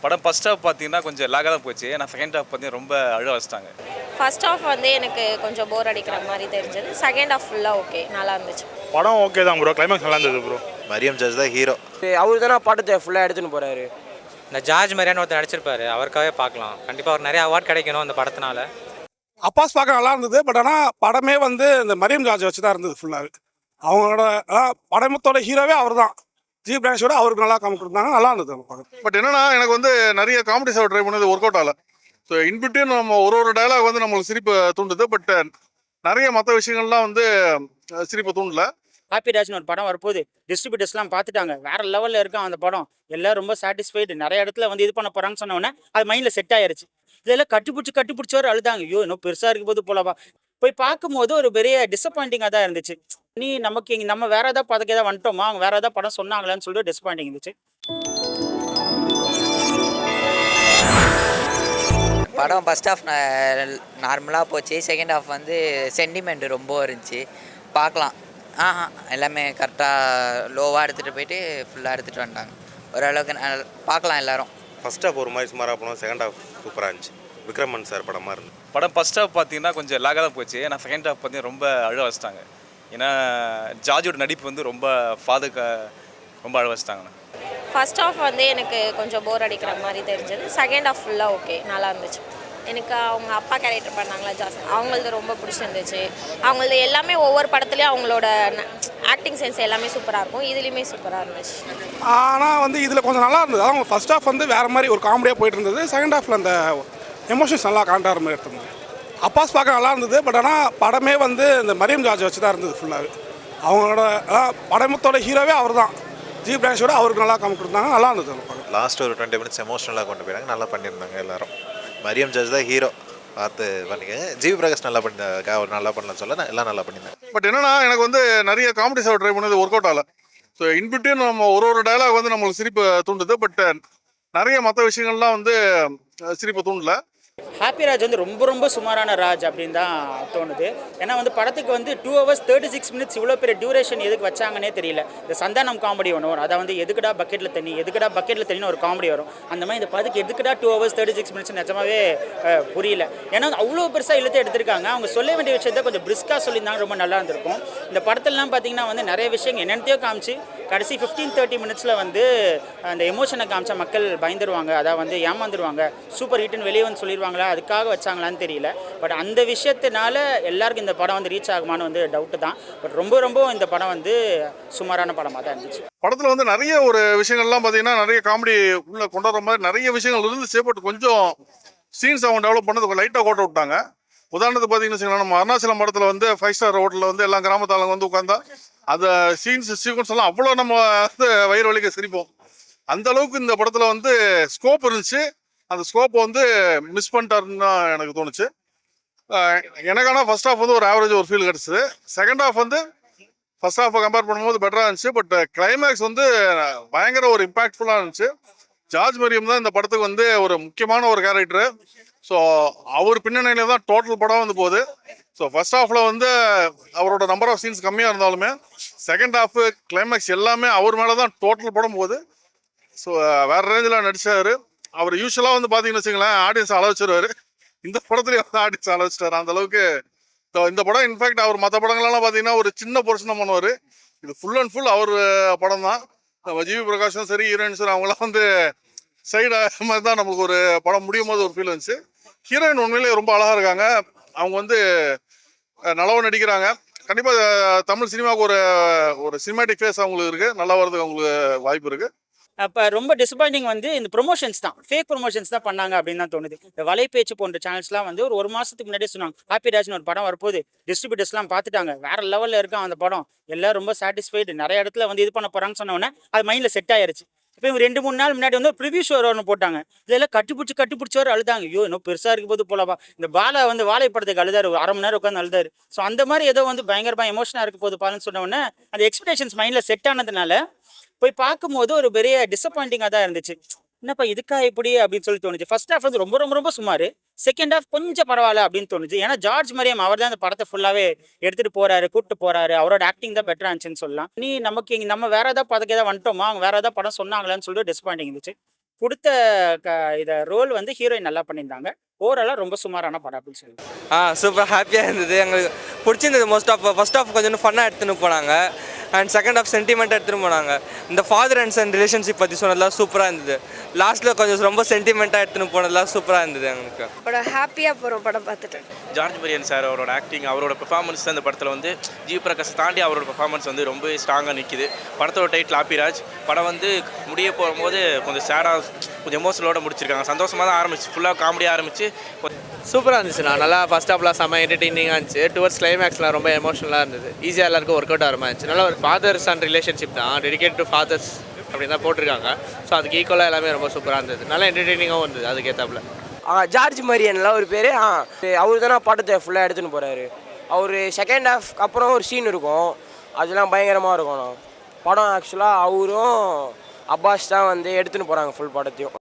படம் first half பார்த்தீங்கன்னா கொஞ்சம் லேக்காக தான் போச்சு. நான் செகண்ட் ஹாஃப் பார்த்தீங்கன்னா ரொம்ப அழ வச்சுட்டாங்க. ஃபர்ஸ்ட் ஹாஃப் வந்து எனக்கு கொஞ்சம் போர் அடிக்கிற மாதிரி தெரிஞ்சது. செகண்ட் ஹாஃப் ஃபுல்லாக ஓகே, நல்லா இருந்துச்சு. படம் ஓகே தான் ப்ரோ, கிளைமேக்ஸ் நல்லா இருந்தது ப்ரோ. மரியம் ஜார்ஜ் தான் ஹீரோ. அவரு தானே படத்தை ஃபுல்லாக எடுத்துன்னு போகிறாரு. இந்த ஜார்ஜ் மரியான்னு ஒருத்தர் நடிச்சிருப்பாரு, அவருக்காகவே பார்க்கலாம். கண்டிப்பாக அவர் நிறைய அவார்ட் கிடைக்கணும் அந்த படத்தினால. அப்பாஸ் பார்க்க நல்லா இருந்தது. பட் ஆனால் படமே வந்து இந்த மரியம் ஜார்ஜ் வச்சு தான் இருந்தது ஃபுல்லாகவே. அவங்களோட படமத்தோட ஹீரோவே அவர் தான். ஜி பிரான்ஷோட அவருக்கு நல்லா காமிக்கிருந்தாங்க, நல்லா இருந்தது அந்த படம். பட் என்னன்னா எனக்கு வந்து நிறைய காமெடி ஷோ ட்ரை பண்ணது ஒர்க் அவுட் ஆகல. ஸோ இன்பிட்வீன் நம்ம ஒரு டயலாக் வந்து நம்மளுக்கு சிரிப்பு தூண்டுது. பட் நிறைய மற்ற விஷயங்கள்லாம் வந்து சிரிப்பை தூண்டல. ஹாப்பி டேஷ்னு ஒரு படம் வரப்போகுது. டிஸ்ட்ரிபியூட்டர்ஸ்லாம் பார்த்துட்டாங்க, வேற லெவலில் இருக்கும் அந்த படம். எல்லாரும் ரொம்ப சாட்டிஸ்ஃபைடு. நிறைய இடத்துல வந்து இது பண்ண போகிறாங்கன்னு சொன்னோன்னே அது மைண்டில் செட் ஆயிருச்சு. இதெல்லாம் கட்டிப்பிடிச்சவர் அழுதாங்க. ஐயோ இன்னும் பெருசாக இருக்கும் போது போலவா. போய் பார்க்கும்போது ஒரு பெரிய டிசப்பாயிண்டிங்காக தான் இருந்துச்சு. நமக்கு இங்கே நம்ம வேற ஏதாவது பதக்க ஏதாவது வந்துட்டோமா, அவங்க வேற ஏதாவது படம் சொன்னாங்களான்னு சொல்லிட்டு டிசப்பாயிண்டிங் இருந்துச்சு. படம் ஃபஸ்ட் ஹாஃப் நார்மலாக போச்சு. செகண்ட் ஹாஃப் வந்து சென்டிமெண்ட் ரொம்ப இருந்துச்சு. பார்க்கலாம். எல்லாமே கரெக்டாக லோவாக எடுத்துகிட்டு போயிட்டு ஃபுல்லாக எடுத்துகிட்டு வந்துட்டாங்க. ஓரளவுக்கு பார்க்கலாம் எல்லோரும். ஃபர்ஸ்ட் ஹாஃப் ஒரு மாதிரி சுமாராக போனோம், செகண்ட் ஹாஃப் சூப்பராக இருந்துச்சு. விக்ரமன் சார் படமாக இருந்தது. படம் ஃபர்ஸ்ட் ஹாஃப் பார்த்தீங்கன்னா கொஞ்சம் லேக்காக தான் போச்சு. நான் செகண்ட் ஹாஃப் பார்த்தீங்கன்னா ரொம்ப அழ வச்சுட்டாங்க. ஏன்னா ஜார்ஜோட நடிப்பு வந்து ரொம்ப ரொம்ப அழ வச்சுட்டாங்கண்ணா. ஃபர்ஸ்ட் ஹாஃப் வந்து எனக்கு கொஞ்சம் போர் அடிக்கிற மாதிரி தெரிஞ்சது. செகண்ட் ஹாஃப் ஃபுல்லாக ஓகே, நல்லா இருந்துச்சு. எனக்கு அவங்க அப்பா கேரக்டர் பண்ணாங்களா ஜாஸ்தி, அவங்களது ரொம்ப பிடிச்சிருந்துச்சு. அவங்களது எல்லாமே ஒவ்வொரு படத்துலேயும் அவங்களோட ஆக்டிங் சென்ஸ் எல்லாமே சூப்பராக இருக்கும். இதுலேயுமே சூப்பராக இருந்துச்சு. ஆனால் வந்து இதில் கொஞ்சம் நல்லா இருந்தது. அவங்க ஃபர்ஸ்ட் ஹாஃப் வந்து வேறு மாதிரி ஒரு காமெடியாக போயிட்டு இருந்தது. செகண்ட் ஹாஃபில் அந்த எமோஷன்ஸ் நல்லா காண்டாகிற மாதிரி எடுத்துருந்தாங்க. அப்பாஸ் பார்க்க நல்லா இருந்தது. பட் ஆனால் படமே வந்து இந்த மரியம் ஜார்ஜ் வச்சு தான் இருந்தது ஃபுல்லாகவே. அவங்களோட படமத்தோட ஹீரோவே அவர் தான். ஜி பிரான்ஷோட அவருக்கு நல்லா காமிக்கிருந்தாங்க, நல்லா இருந்தது அந்த படம். லாஸ்ட் ஒரு 20 மினிட்ஸ் எமோஷனலாக கொண்டு போயிட்டாங்க, நல்லா பண்ணியிருந்தாங்க எல்லாரும். மரியம் ஜார்ஜ் தான் ஹீரோ, பார்த்து பண்ணிக்கங்க. ஜிவி பிரகாஷ் நல்லா பண்ணிருந்தாங்க, அவர் நல்லா பண்ணலன்னு சொல்ல எல்லாம் நல்லா பண்ணியிருந்தாங்க. பட் என்னன்னா எனக்கு வந்து நிறைய காமெடி ஷோ ட்ரை பண்ணது ஒர்க் அவுட் ஆகல. ஸோ இன்பிட்வீன் நம்ம ஒரு டயலாக் வந்து நம்மளுக்கு சிரிப்பு தூண்டுது. பட் நிறைய மற்ற விஷயங்கள்லாம் வந்து சிரிப்பை தூண்டல. ஹாப்பி ராஜ் வந்து ரொம்ப சுமாரான ராஜ் அப்படின்னு தான் தோணுது. ஏன்னா வந்து படத்துக்கு வந்து 2 hours 36 minutes இவ்வளோ பெரிய டியூரேஷன் எதுக்கு வச்சாங்கன்னே தெரியல. இந்த சந்தானம் காமெடி ஒன்று வரும், அதை வந்து எதுக்கடா பக்கெட்டில் தண்ணின்னு ஒரு காமெடி வரும். அந்த மாதிரி இந்த படத்துக்கு எதுக்கடா 2 hours 36 minutes நிஜமாவே புரியல. ஏன்னா அவ்வளோ பெருசாக இழுத்து எடுத்திருக்காங்க. அவங்க சொல்ல வேண்டிய விஷயத்த கொஞ்சம் பிரிஸ்காக சொல்லியிருந்தாங்க, ரொம்ப நல்லா இருந்திருக்கும். இந்த படத்துலலாம் பார்த்தீங்கன்னா வந்து நிறைய விஷயங்கள் என்னென்னத்தையோ காமிச்சு கடைசி 15-30 minutesல வந்து அந்த எமோஷனை காமிச்சா மக்கள் பயந்துருவாங்க, அதாவது வந்து ஏமாந்துருவாங்க, சூப்பர் ஹிட்னு வெளியே வந்து சொல்லிடுவாங்களா, அதுக்காக வச்சாங்களான்னு தெரியல. பட் அந்த விஷயத்தினால எல்லாருக்கும் இந்த படம் வந்து ரீச் ஆகுமான்னு வந்து டவுட்டு தான். பட் ரொம்ப இந்த படம் வந்து சுமாரான படமாக தான் இருந்துச்சு. படத்தில் வந்து நிறைய ஒரு விஷயங்கள்லாம் பார்த்தீங்கன்னா நிறைய காமெடி உள்ள கொண்டு வர மாதிரி நிறைய விஷயங்கள் இருந்துச்சு. பட் கொஞ்சம் சீன்ஸ் அவங்க டெவலப் பண்ணது லைட்டாக கோட்டை விட்டாங்க. உதாரணத்துக்கு பார்த்தீங்கன்னு வச்சுக்கோங்களேன், நம்ம அருணாச்சலம் படத்தில் வந்து 5 star ஹோட்டலில் வந்து எல்லா கிராமத்தாளங்க வந்து உட்காந்தா அந்த சீக்வன்ஸ் எல்லாம் அவ்வளோ நம்ம வந்து வயிறு வலிக்க சிரிப்போம். அந்த அளவுக்கு இந்த படத்தில் வந்து ஸ்கோப் இருந்துச்சு. அந்த ஸ்கோப்பை வந்து மிஸ் பண்ணிட்டாருன்னு தான் எனக்கு தோணுச்சு. எனக்கான ஃபர்ஸ்ட் ஹாஃப் வந்து ஒரு ஆவரேஜ் ஒரு ஃபீல் கிடச்சிது. செகண்ட் ஹாஃப் வந்து ஃபர்ஸ்ட் ஹாஃபை கம்பேர் பண்ணும்போது பெட்டராக இருந்துச்சு. பட் கிளைமேக்ஸ் வந்து பயங்கர ஒரு இம்பாக்ட்ஃபுல்லாக இருந்துச்சு. ஜார்ஜ் மரியம் தான் இந்த படத்துக்கு வந்து ஒரு முக்கியமான ஒரு கேரக்டரு. ஸோ அவர் பின்னணியில தான் டோட்டல் படம் வந்து போகுது. ஸோ ஃபர்ஸ்ட் ஹாஃபில் வந்து அவரோட நம்பர் ஆஃப் சீன்ஸ் கம்மியாக இருந்தாலுமே செகண்ட் ஹாஃபு கிளைமேக்ஸ் எல்லாமே அவர் மேலே தான் டோட்டல் படம் போகுது. ஸோ வேற ரேஞ்சில் நடிச்சாரு. அவர் யூஸ்வலாக வந்து பார்த்தீங்கன்னு வச்சுங்களேன், ஆடியன்ஸ் அள வச்சிருவாரு. இந்த படத்துலேயே வந்து ஆடியன்ஸ் அள வச்சிட்டாரு அந்த அளவுக்கு. இந்த படம் இன்ஃபேக்ட் அவர் மற்ற படங்கள்லாம் பார்த்தீங்கன்னா ஒரு சின்ன போர்ஷன் பண்ணுவார். இது ஃபுல் அண்ட் ஃபுல் அவர் படம் தான். நம்ம ஜிவி பிரகாஷும் சரி, ஹீரோயின் சரி, அவங்களாம் வந்து சைடு மாதிரி தான் நம்மளுக்கு ஒரு படம் முடியும் போது ஒரு ஃபீல் இருந்துச்சு. ஹீரோயின் உண்மையிலேயே ரொம்ப அழகாக இருக்காங்க. அவங்க வந்து நல்லாவும் நடிக்கிறாங்க. கண்டிப்பாக தமிழ் சினிமாவுக்கு ஒரு சினிமாட்டிக் ஃபேஸ் அவங்களுக்கு இருக்குது, நல்லா வரதுக்கு அவங்களுக்கு வாய்ப்பு இருக்குது. அப்போ ரொம்ப டிசப்பாயிண்டிங் வந்து இந்த ப்ரொமோஷன்ஸ் தான், ஃபேக் ப்ரொமோஷன்ஸ் தான் பண்ணாங்க அப்படின்னு தான் தோணுது. இந்த வலைப்பேச்சு போன்ற சேனல்ஸ்லாம் வந்து ஒரு மாதத்துக்கு முன்னாடியே சொன்னாங்க ஹாப்பி ராஜ்னு ஒரு படம் வரப்போகுது, டிஸ்ட்ரிபியூட்டர்ஸ்லாம் பார்த்துட்டாங்க, வேற லெவலில் இருக்கும் அந்த படம், எல்லாரும் ரொம்ப சாட்டிஸ்ஃபைடு, நிறைய இடத்துல வந்து இது பண்ண போகிறாங்கன்னு சொன்னோன்னே அது மைண்டில் செட் ஆயிருச்சு. இப்போ இவங்க 2-3 நாள் முன்னாடி வந்து ப்ரிவியூ ஷோ ஒன்று போட்டாங்க. இதெல்லாம் கட்டிப்பிடிச்சவர் அழுதாங்க. ஐயோ இன்னும் பெருசாக இருக்கும் போது போலவா. இந்த பாலா வந்து வாழைப்படத்துக்கு அழுதாரு, 1/2 மணி நேரம் உட்காந்து அழுதாரு. ஸோ அந்த மாதிரி ஏதோ வந்து பயங்கரமாக எமோஷனாக இருக்க போது பாருன்னு சொன்னோன்னே அந்த எக்ஸ்பெக்டேஷன்ஸ் மைண்டில் செட் ஆனதுனால போய் பார்க்கும்போது ஒரு பெரிய டிசப்பாயிண்டிங்காக தான் இருந்துச்சு. என்னப்பா இதுக்கா இப்படி அப்படின்னு சொல்லி தோணுச்சு. ஃபர்ஸ்ட் ஹாஃப் வந்து ரொம்ப சுமார். செகண்ட் ஹாஃப் கொஞ்சம் பரவாயில்ல அப்படின்னு தோணுச்சு. ஏன்னா ஜார்ஜ் மரியம் அவர் தான் அந்த படத்தை ஃபுல்லாகவே எடுத்துகிட்டு கூப்பிட்டு போறாரு. அவரோட ஆக்டிங் தான் பெட்டராக இருந்துச்சுன்னு சொல்லலாம். நமக்கு நம்ம வேற ஏதாவது பதக்க ஏதாவது வந்துட்டோமா, அவங்க வேற ஏதாவது படம் சொன்னாங்களான்னு சொல்லிட்டு டிசப்பாயிண்டிங் இருந்துச்சு. கொடுத்த இதை ரோல் வந்து ஹீரோயின் நல்லா பண்ணியிருந்தாங்க. ஓவராலாக ரொம்ப சுமாரான படம் அப்படின்னு சொல்லி. சூப்பர் ஹாப்பியாக இருந்தது. எங்களுக்கு பிடிச்சிருந்தது. ஃபர்ஸ்ட் ஆஃப் கொஞ்சம் ஃபன்னாக எடுத்துன்னு போனாங்க. அண்ட் செகண்ட் ஆஃப் சென்டிமெண்ட்டாக எடுத்துகிட்டு போனாங்க. இந்த ஃபாதர் அண்ட் சன் ரிலேஷன்ஷிப் பற்றி சொன்னதெல்லாம் சூப்பராக இருந்தது. லாஸ்ட்டில் கொஞ்சம் ரொம்ப சென்டிமெண்ட்டாக எடுத்துன்னு போனதெல்லாம் சூப்பராக இருந்தது எங்களுக்கு. படம் ஹாப்பியாக போகிறோம் படம் பார்த்துட்டு. ஜார்ஜ் மரியன் சார் அவரோட ஆக்டிங், அவரோட பெர்ஃபார்மன்ஸ் தான் இந்த படத்தில் வந்து ஜிவி பிரகாஷ் தாண்டி அவரோட பெர்ஃபார்மன்ஸ் வந்து ரொம்ப ஸ்ட்ராங்காக நிற்கிது. படத்தோட டைட்டில் ஹாப்பிராஜ். படம் வந்து முடிய போகும்போது கொஞ்சம் சேடாக கொஞ்சம் எமோஷனலோட முடிச்சிருக்காங்க. சந்தோஷமாக தான் ஆரம்பிச்சு, ஃபுல்லாக காமெடியாக ஆரம்பிச்சு சூப்பராக இருந்துச்சுண்ணா. நல்லா ஃபர்ஸ்ட் ஹாஃப்லாம் செம்ம என்டர்டெய்னிங்காக இருந்துச்சு. டுவர்ட்ஸ் கிளைமேக்ஸ்லாம் ரொம்ப எமோஷனலாக இருந்தது. ஈஸியாக எல்லாருக்கும் ஒர்க் அவுட் ஆகிற மாதிரி இருந்துச்சு. நல்லா ஒரு ஃபாதர்ஸ் அண்ட் ரிலேஷன்ஷிப் தான், டெடிகேட் டு ஃபாதர்ஸ் அப்படின்னு தான் போட்டிருக்காங்க. ஸோ அதுக்கு ஈக்குவலாக எல்லாமே ரொம்ப சூப்பராக இருந்தது. நல்லா என்டர்டெய்னிங்காகவும் இருந்தது அதுக்கேற்றாப்புல. ஜார்ஜ் மரியன்லாம் ஒரு பேர். அவர் தானே படத்தை ஃபுல்லாக எடுத்துன்னு போகிறாரு. அவர் செகண்ட் ஹாஃப்க்கு அப்புறம் ஒரு சீன் இருக்கும், அதெல்லாம் பயங்கரமாக இருக்கும். படம் ஆக்சுவலாக அவரும் அப்பாஸ் தான் வந்து எடுத்துன்னு போகிறாங்க ஃபுல் படத்தையும்.